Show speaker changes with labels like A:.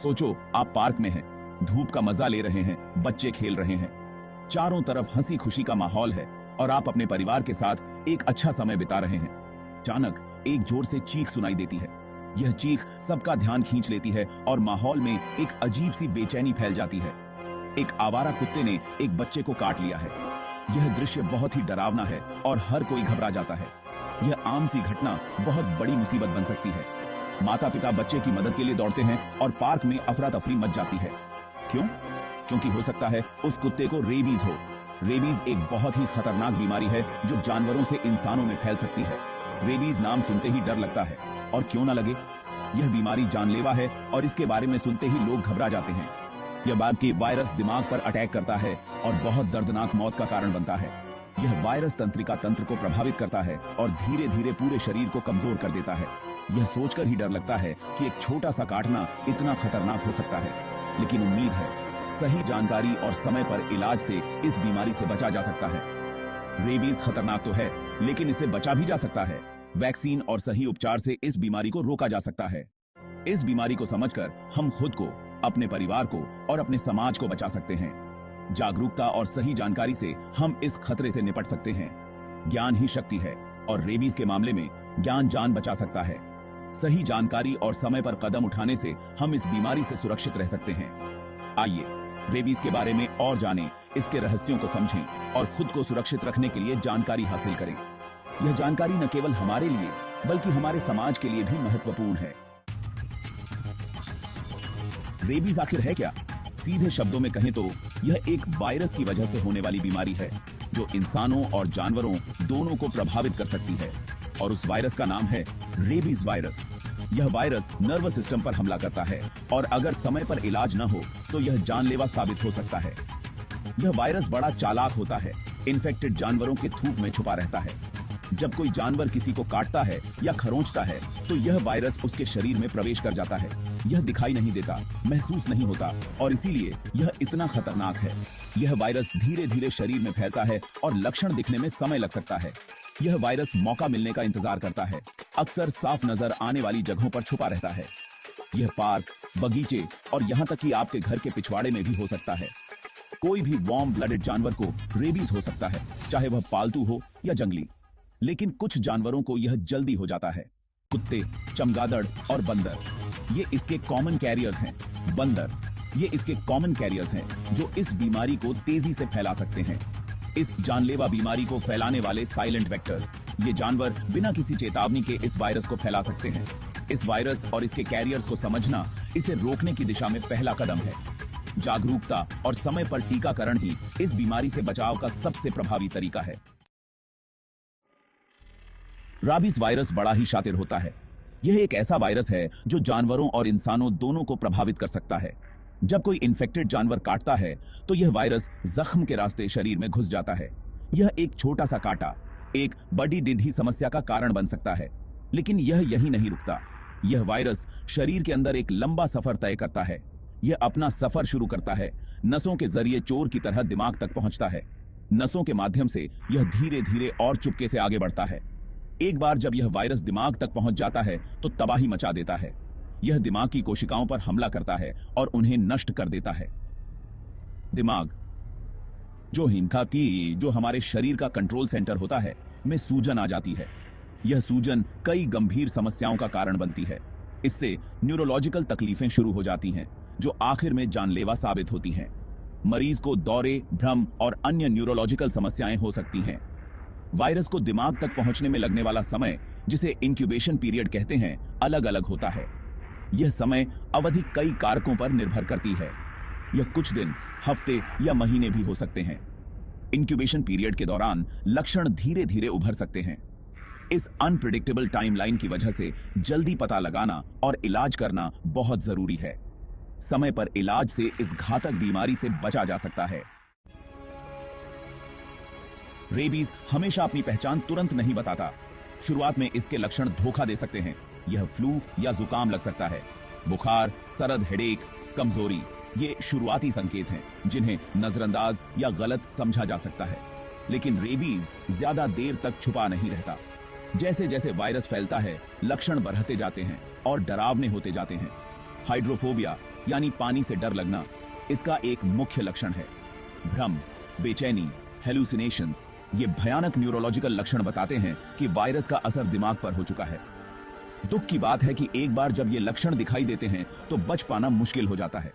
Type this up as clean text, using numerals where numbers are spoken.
A: सोचो आप पार्क में हैं, धूप का मजा ले रहे हैं, बच्चे खेल रहे हैं, चारों तरफ हंसी खुशी का माहौल है और आप अपने परिवार के साथ एक अच्छा समय बिता रहे हैं। अचानक एक जोर से चीख सुनाई देती है। यह चीख सबका ध्यान खींच लेती है और माहौल में एक अजीब सी बेचैनी फैल जाती है। एक आवारा कुत्ते ने एक बच्चे को काट लिया है। यह दृश्य बहुत ही डरावना है और हर कोई घबरा जाता है। यह आम सी घटना बहुत बड़ी मुसीबत बन सकती है। माता पिता बच्चे की मदद के लिए दौड़ते हैं और पार्क में अफरा तफरी मच जाती है। क्यों? क्योंकि हो सकता है उस कुत्ते को रेबीज हो। रेबीज एक बहुत ही खतरनाक बीमारी है जो जानवरों से इंसानों में फैल सकती है। रेबीज नाम सुनते ही डर लगता है, और क्यों ना लगे। यह बीमारी जानलेवा है और इसके बारे में सुनते ही लोग घबरा जाते हैं। यह बाकी वायरस दिमाग पर अटैक करता है और बहुत दर्दनाक मौत का कारण बनता है। यह वायरस तंत्रिका तंत्र को प्रभावित करता है और धीरे धीरे पूरे शरीर को कमजोर कर देता है। यह सोचकर ही डर लगता है कि एक छोटा सा काटना इतना खतरनाक हो सकता है, लेकिन उम्मीद है सही जानकारी और समय पर इलाज से इस बीमारी से बचा जा सकता है। रेबीज खतरनाक तो है, लेकिन इससे बचा भी जा सकता है। वैक्सीन और सही उपचार से इस बीमारी को रोका जा सकता है। इस बीमारी को समझकर हम खुद को, अपने परिवार को और अपने समाज को बचा सकते हैं। जागरूकता और सही जानकारी से हम इस खतरे से निपट सकते हैं। ज्ञान ही शक्ति है और रेबीज के मामले में ज्ञान जान बचा सकता है। सही जानकारी और समय पर कदम उठाने से हम इस बीमारी से सुरक्षित रह सकते हैं। आइए रेबीज के बारे में और जानें, इसके रहस्यों को समझें और खुद को सुरक्षित रखने के लिए जानकारी हासिल करें। यह जानकारी न केवल हमारे लिए बल्कि हमारे समाज के लिए भी महत्वपूर्ण है। रेबीज आखिर है क्या? सीधे शब्दों में कहें तो यह एक वायरस की वजह से होने वाली बीमारी है जो इंसानों और जानवरों दोनों को प्रभावित कर सकती है, और उस वायरस का नाम है रेबीज वायरस। यह वायरस नर्वस सिस्टम पर हमला करता है और अगर समय पर इलाज न हो तो यह जानलेवा साबित हो सकता है। यह वायरस बड़ा चालाक होता है। इन्फेक्टेड जानवरों के थूक में छुपा रहता है। जब कोई जानवर किसी को काटता है या खरोंचता है तो यह वायरस उसके शरीर में प्रवेश कर जाता है। यह दिखाई नहीं देता, महसूस नहीं होता और इसीलिए यह इतना खतरनाक है। यह वायरस धीरे धीरे शरीर में फैलता है और लक्षण दिखने में समय लग सकता है। यह वायरस मौका मिलने का इंतजार करता है। अक्सर साफ नजर आने वाली जगहों पर छुपा रहता है। यह पार्क, बगीचे और यहाँ तक कि आपके घर के पिछवाड़े में भी हो सकता है। कोई भी वार्म ब्लडेड जानवर को रेबीज हो सकता है, चाहे वह पालतू हो या जंगली। लेकिन कुछ जानवरों को यह जल्दी हो जाता है। कुत्ते, चमगादड़ और बंदर, ये इसके कॉमन कैरियर्स हैं। बंदर, ये इसके कॉमन कैरियर्स हैं जो इस बीमारी को तेजी से फैला सकते हैं। इस जानलेवा बीमारी को फैलाने वाले साइलेंट वेक्टर्स, ये जानवर बिना किसी चेतावनी के इस वायरस को फैला सकते हैं। इस वायरस और इसके कैरियर्स को समझना इसे रोकने की दिशा में पहला कदम है। जागरूकता और समय पर टीकाकरण ही इस बीमारी से बचाव का सबसे प्रभावी तरीका है। राबीज वायरस बड़ा ही शातिर होता है। यह एक ऐसा वायरस है जो जानवरों और इंसानों दोनों को प्रभावित कर सकता है। जब कोई इन्फेक्टेड जानवर काटता है तो यह वायरस जख्म के रास्ते शरीर में घुस जाता है। यह एक छोटा सा काटा एक बड़ी डिड्ढी समस्या का कारण बन सकता है, लेकिन यह यही नहीं रुकता। यह वायरस शरीर के अंदर एक लंबा सफर तय करता है। यह अपना सफर शुरू करता है, नसों के जरिए चोर की तरह दिमाग तक पहुंचता है। नसों के माध्यम से यह धीरे धीरे और चुपके से आगे बढ़ता है। एक बार जब यह वायरस दिमाग तक पहुंच जाता है तो तबाही मचा देता है। यह दिमाग की कोशिकाओं पर हमला करता है और उन्हें नष्ट कर देता है। दिमाग, जो हमारे शरीर का कंट्रोल सेंटर होता है, में सूजन आ जाती है। यह सूजन कई गंभीर समस्याओं का कारण बनती है। इससे न्यूरोलॉजिकल तकलीफें शुरू हो जाती हैं जो आखिर में जानलेवा साबित होती हैं। मरीज को दौरे, भ्रम और अन्य न्यूरोलॉजिकल समस्याएं हो सकती हैं। वायरस को दिमाग तक पहुंचने में लगने वाला समय, जिसे इंक्यूबेशन पीरियड कहते हैं, अलग अलग होता है। यह समय अवधि कई कारकों पर निर्भर करती है। यह कुछ दिन, हफ्ते या महीने भी हो सकते हैं। इंक्यूबेशन पीरियड के दौरान लक्षण धीरे धीरे उभर सकते हैं। इस अनप्रिडिक्टेबल टाइमलाइन की वजह से जल्दी पता लगाना और इलाज करना बहुत जरूरी है। समय पर इलाज से इस घातक बीमारी से बचा जा सकता है। रेबीज हमेशा अपनी पहचान तुरंत नहीं बताता। शुरुआत में इसके लक्षण धोखा दे सकते हैं। यह फ्लू या जुकाम लग सकता है। बुखार, सरद, हेडेक, कमजोरी, ये शुरुआती संकेत हैं जिन्हें नजरअंदाज या गलत समझा जा सकता है। लेकिन रेबीज ज्यादा देर तक छुपा नहीं रहता। जैसे जैसे वायरस फैलता है, लक्षण बढ़ते जाते हैं और डरावने होते जाते हैं। हाइड्रोफोबिया यानी पानी से डर लगना इसका एक मुख्य लक्षण है। भ्रम, बेचैनी, हेलुसिनेशंस ये भयानक न्यूरोलॉजिकल लक्षण बताते हैं कि वायरस का असर दिमाग पर हो चुका है। दुख की बात है कि एक बार जब ये लक्षण दिखाई देते हैं तो बच पाना मुश्किल हो जाता है।